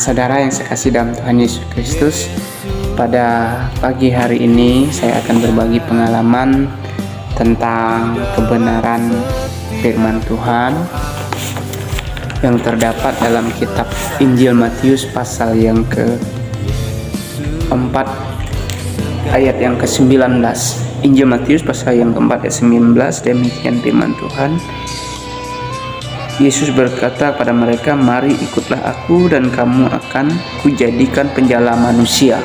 Saudara yang saya kasih dalam Tuhan Yesus Kristus, pada pagi hari ini saya akan berbagi pengalaman tentang kebenaran firman Tuhan yang terdapat dalam kitab Injil Matius pasal yang ke-4 ayat yang ke-19. Injil Matius pasal yang ke-4 ayat 19, demikian firman Tuhan. Yesus berkata kepada mereka, "Mari ikutlah aku dan kamu akan kujadikan penjala manusia."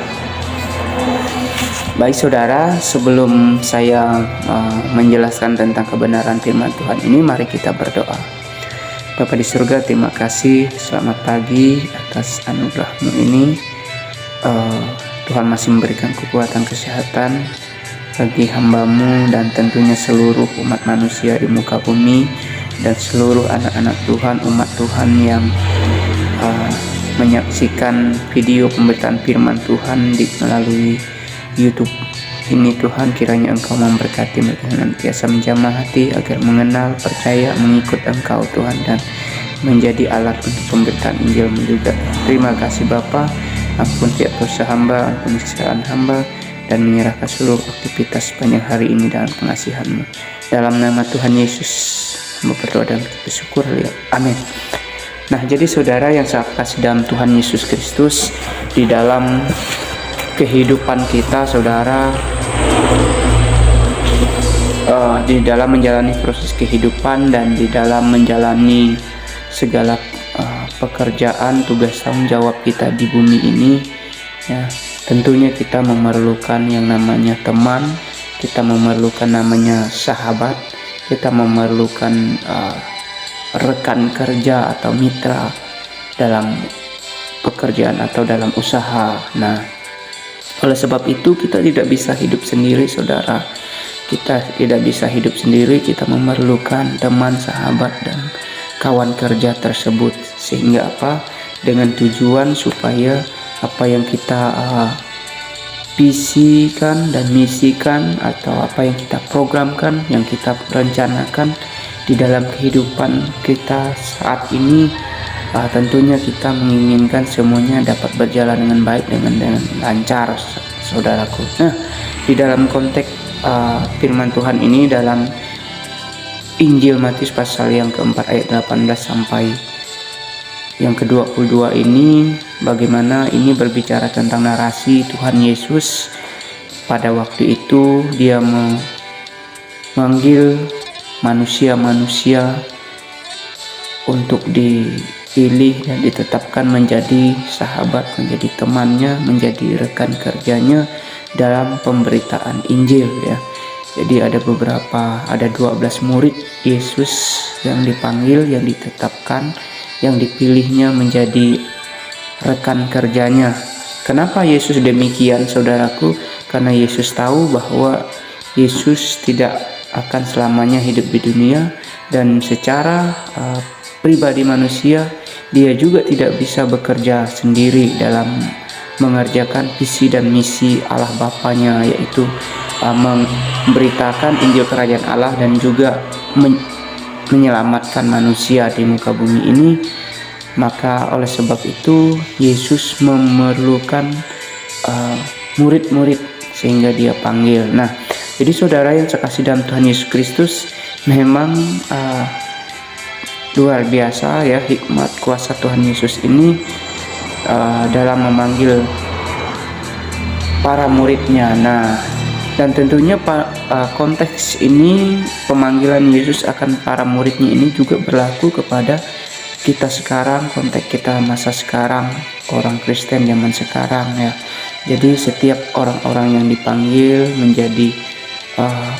Baik saudara, sebelum saya menjelaskan tentang kebenaran firman Tuhan ini, mari kita berdoa. Bapa di surga, terima kasih, selamat pagi atas anugerah-Mu ini. Tuhan masih memberikan kekuatan kesehatan bagi hamba-Mu dan tentunya seluruh umat manusia di muka bumi, dan seluruh anak-anak Tuhan, umat Tuhan yang menyaksikan video pemberitaan firman Tuhan melalui YouTube ini. Tuhan, kiranya Engkau memberkati mereka senantiasa menjamah hati agar mengenal, percaya, mengikut Engkau Tuhan, dan menjadi alat untuk pemberitaan Injil-Mu juga. Terima kasih Bapa, ampun tiap dosa hamba, ampun kesalahan hamba, dan menyerahkan seluruh aktivitas sepanjang hari ini dalam pengasihan-Mu. Dalam nama Tuhan Yesus berdoa dan bersyukur, amin. Nah, jadi saudara yang saya kasih dalam Tuhan Yesus Kristus, di dalam kehidupan kita saudara, di dalam menjalani proses kehidupan dan di dalam menjalani segala pekerjaan, tugas tanggung jawab kita di bumi ini, ya, tentunya kita memerlukan yang namanya teman, kita memerlukan namanya sahabat, kita memerlukan rekan kerja atau mitra dalam pekerjaan atau dalam usaha. Nah, oleh sebab itu kita tidak bisa hidup sendiri saudara. Kita tidak bisa hidup sendiri, kita memerlukan teman, sahabat, dan kawan kerja tersebut. Sehingga apa? Dengan tujuan supaya apa yang kita visikan dan misikan, atau apa yang kita programkan, yang kita rencanakan di dalam kehidupan kita saat ini, tentunya kita menginginkan semuanya dapat berjalan dengan baik, dengan lancar saudaraku. Nah, di dalam konteks firman Tuhan ini dalam Injil Matius pasal yang keempat ayat 18 sampai yang ke-22 ini, bagaimana ini berbicara tentang narasi Tuhan Yesus pada waktu itu. Dia memanggil manusia-manusia untuk dipilih dan ditetapkan menjadi sahabat, menjadi temannya, menjadi rekan kerjanya dalam pemberitaan Injil, ya. Jadi ada 12 murid Yesus yang dipanggil, yang ditetapkan, yang dipilihnya menjadi rekan kerjanya. Kenapa Yesus demikian saudaraku? Karena Yesus tahu bahwa Yesus tidak akan selamanya hidup di dunia, dan secara pribadi manusia dia juga tidak bisa bekerja sendiri dalam mengerjakan visi dan misi Allah Bapanya, yaitu memberitakan Injil Kerajaan Allah dan juga menyelamatkan manusia di muka bumi ini. Maka oleh sebab itu Yesus memerlukan murid-murid sehingga dia panggil. Nah, jadi saudara yang saya kasih dalam Tuhan Yesus Kristus, memang luar biasa ya hikmat kuasa Tuhan Yesus ini dalam memanggil para muridnya. Nah, dan tentunya konteks ini, pemanggilan Yesus akan para muridnya ini juga berlaku kepada kita sekarang, konteks kita masa sekarang, orang Kristen zaman sekarang, ya. Jadi setiap orang-orang yang dipanggil menjadi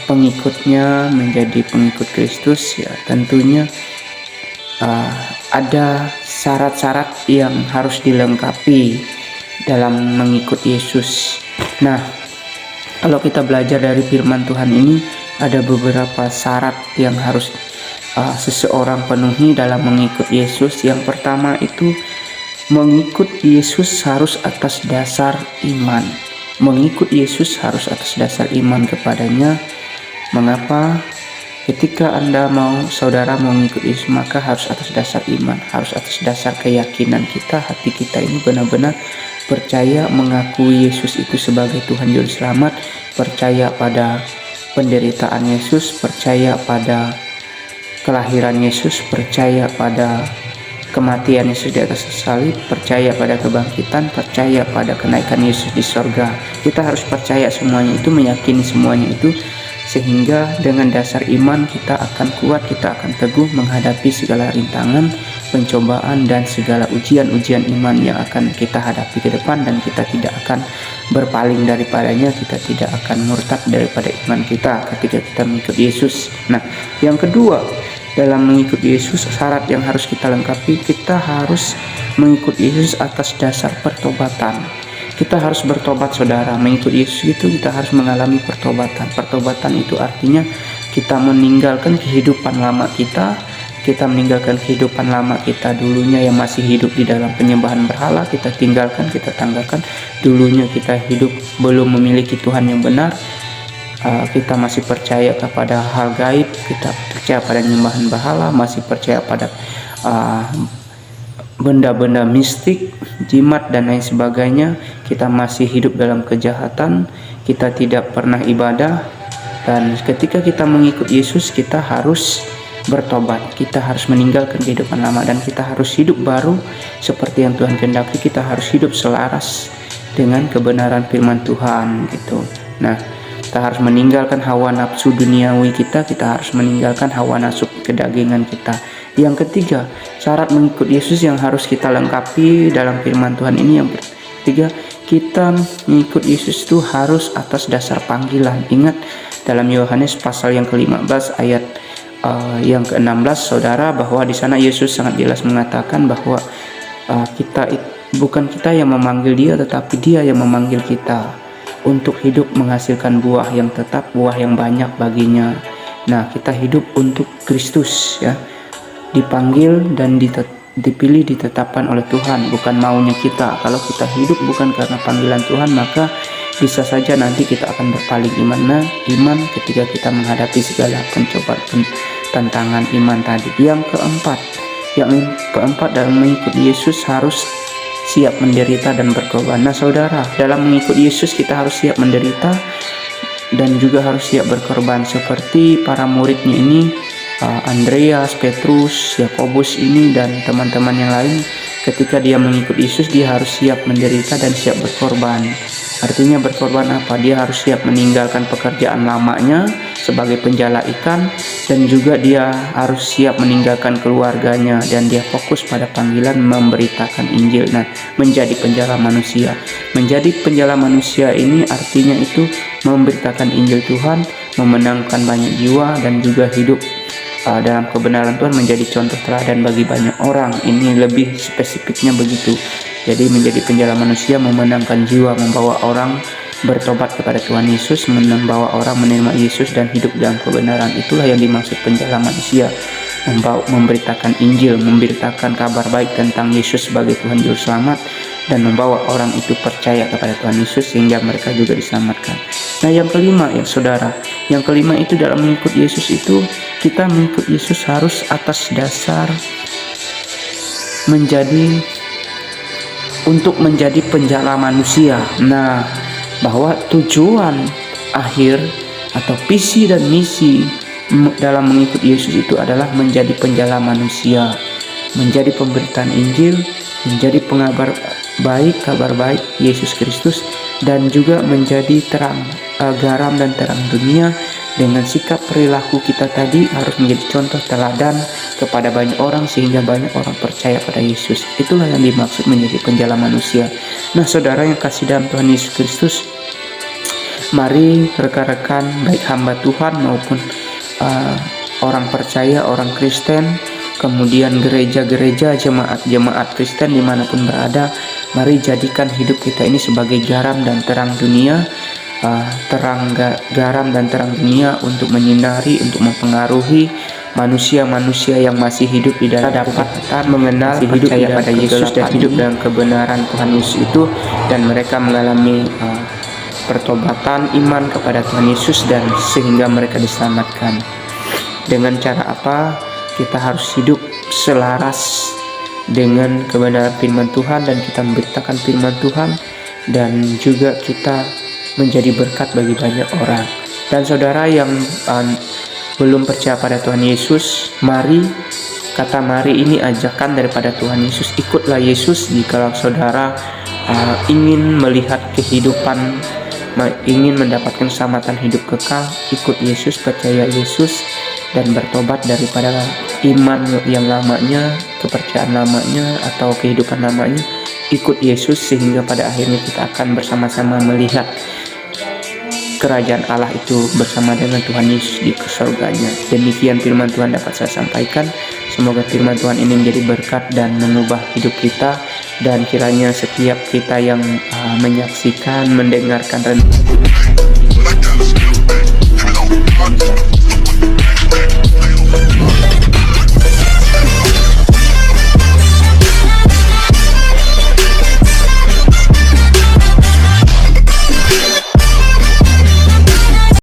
pengikutnya, menjadi pengikut Kristus, ya, tentunya ada syarat-syarat yang harus dilengkapi dalam mengikut Yesus. Nah, kalau kita belajar dari firman Tuhan ini, ada beberapa syarat yang harus seseorang penuhi dalam mengikut Yesus. Yang pertama itu, mengikut Yesus harus atas dasar iman. Mengikut Yesus harus atas dasar iman kepadanya. Mengapa? Ketika saudara mau mengikut Yesus, maka harus atas dasar iman, harus atas dasar keyakinan kita, hati kita ini benar-benar percaya mengakui Yesus itu sebagai Tuhan Juru Selamat, percaya pada penderitaan Yesus, percaya pada kelahiran Yesus, percaya pada kematian Yesus di atas salib, percaya pada kebangkitan, percaya pada kenaikan Yesus di sorga. Kita harus percaya semuanya itu, meyakini semuanya itu, sehingga dengan dasar iman kita akan kuat, kita akan teguh menghadapi segala rintangan, pencobaan, dan segala ujian-ujian iman yang akan kita hadapi ke depan, dan kita tidak akan berpaling daripadanya, kita tidak akan murtad daripada iman kita ketika kita mengikut Yesus. Nah, yang kedua, dalam mengikut Yesus, syarat yang harus kita lengkapi, kita harus mengikut Yesus atas dasar pertobatan. Kita harus bertobat, saudara. Mengikut Yesus itu kita harus mengalami pertobatan. Pertobatan itu artinya kita meninggalkan kehidupan lama kita. Kita meninggalkan kehidupan lama kita dulunya yang masih hidup di dalam penyembahan berhala. Kita tinggalkan, kita tanggalkan. Dulunya kita hidup belum memiliki Tuhan yang benar. Kita masih percaya kepada hal gaib. Kita percaya pada penyembahan berhala. Masih percaya pada benda-benda mistik, jimat, dan lain sebagainya. Kita masih hidup dalam kejahatan, kita tidak pernah ibadah. Dan ketika kita mengikut Yesus, kita harus bertobat, kita harus meninggalkan kehidupan lama, dan kita harus hidup baru seperti yang Tuhan kehendaki. Kita harus hidup selaras dengan kebenaran firman Tuhan gitu. Nah, kita harus meninggalkan hawa nafsu duniawi kita harus meninggalkan hawa nafsu kedagingan kita. Yang ketiga, syarat mengikut Yesus yang harus kita lengkapi dalam firman Tuhan ini, yang ketiga, kita mengikut Yesus itu harus atas dasar panggilan. Ingat dalam Yohanes pasal yang ke-15 ayat yang ke-16, saudara, bahwa di sana Yesus sangat jelas mengatakan bahwa bukan kita yang memanggil Dia, tetapi Dia yang memanggil kita untuk hidup menghasilkan buah yang tetap, buah yang banyak baginya. Nah, kita hidup untuk Kristus, ya, dipanggil dan dipilih, ditetapkan oleh Tuhan, bukan maunya kita. Kalau kita hidup bukan karena panggilan Tuhan, maka bisa saja nanti kita akan berpaling iman ketika kita menghadapi segala pencobaan, tantangan iman tadi. Yang keempat dalam mengikut Yesus harus siap menderita dan berkorban. Nah, saudara, dalam mengikut Yesus kita harus siap menderita dan juga harus siap berkorban, seperti para muridnya ini, Andreas, Petrus, Yakobus ini, dan teman-teman yang lain. Ketika dia mengikut Yesus, dia harus siap menderita dan siap berkorban. Artinya berkorban apa? Dia harus siap meninggalkan pekerjaan lamanya sebagai penjala ikan, dan juga dia harus siap meninggalkan keluarganya, dan dia fokus pada panggilan memberitakan Injil. Nah, menjadi penjala manusia. Menjadi penjala manusia ini artinya itu memberitakan Injil Tuhan, memenangkan banyak jiwa, dan juga hidup dalam kebenaran Tuhan, menjadi contoh teladan bagi banyak orang. Ini lebih spesifiknya begitu. Jadi menjadi penjala manusia, memenangkan jiwa, membawa orang bertobat kepada Tuhan Yesus, membawa orang menerima Yesus dan hidup dalam kebenaran. Itulah yang dimaksud penjala manusia. Memberitakan Injil, memberitakan kabar baik tentang Yesus sebagai Tuhan Juru Selamat, dan membawa orang itu percaya kepada Tuhan Yesus sehingga mereka juga diselamatkan. Nah, yang kelima, ya saudara, yang kelima itu dalam mengikut Yesus itu, kita mengikut Yesus harus atas dasar untuk menjadi penjala manusia. Nah, bahwa tujuan akhir atau visi dan misi dalam mengikut Yesus itu adalah menjadi penjala manusia, menjadi pemberitaan Injil, menjadi pengabar baik, kabar baik Yesus Kristus, dan juga menjadi terang, garam dan terang dunia. Dengan sikap perilaku kita tadi harus menjadi contoh teladan kepada banyak orang sehingga banyak orang percaya pada Yesus. Itulah yang dimaksud menjadi penjala manusia. Nah, saudara yang kasih dalam Tuhan Yesus Kristus, mari rekan-rekan, baik hamba Tuhan maupun orang percaya, orang Kristen, kemudian gereja-gereja, jemaat-jemaat Kristen dimanapun berada, mari jadikan hidup kita ini sebagai garam dan terang dunia. Garam dan terang dunia untuk menyinari, untuk mempengaruhi manusia-manusia yang masih hidup di dalam dapat mengenal, percaya pada Yesus dan hidup dalam kebenaran Tuhan Yesus itu, dan mereka mengalami pertobatan iman kepada Tuhan Yesus dan sehingga mereka diselamatkan. Dengan cara apa? Kita harus hidup selaras dengan kebenaran firman Tuhan, dan kita memberitakan firman Tuhan, dan juga kita menjadi berkat bagi banyak orang. Dan saudara yang belum percaya pada Tuhan Yesus, mari, kata mari ini ajakan daripada Tuhan Yesus. Ikutlah Yesus jikalau saudara ingin melihat kehidupan, ingin mendapatkan keselamatan hidup kekal. Ikut Yesus, percaya Yesus, dan bertobat daripada iman yang lamanya, kepercayaan lamanya, atau kehidupan lamanya. Ikut Yesus sehingga pada akhirnya kita akan bersama-sama melihat kerajaan Allah itu bersama dengan Tuhan Yesus di surganya. Demikian firman Tuhan dapat saya sampaikan. Semoga firman Tuhan ini menjadi berkat dan mengubah hidup kita, dan kiranya setiap kita yang menyaksikan, mendengarkan renungan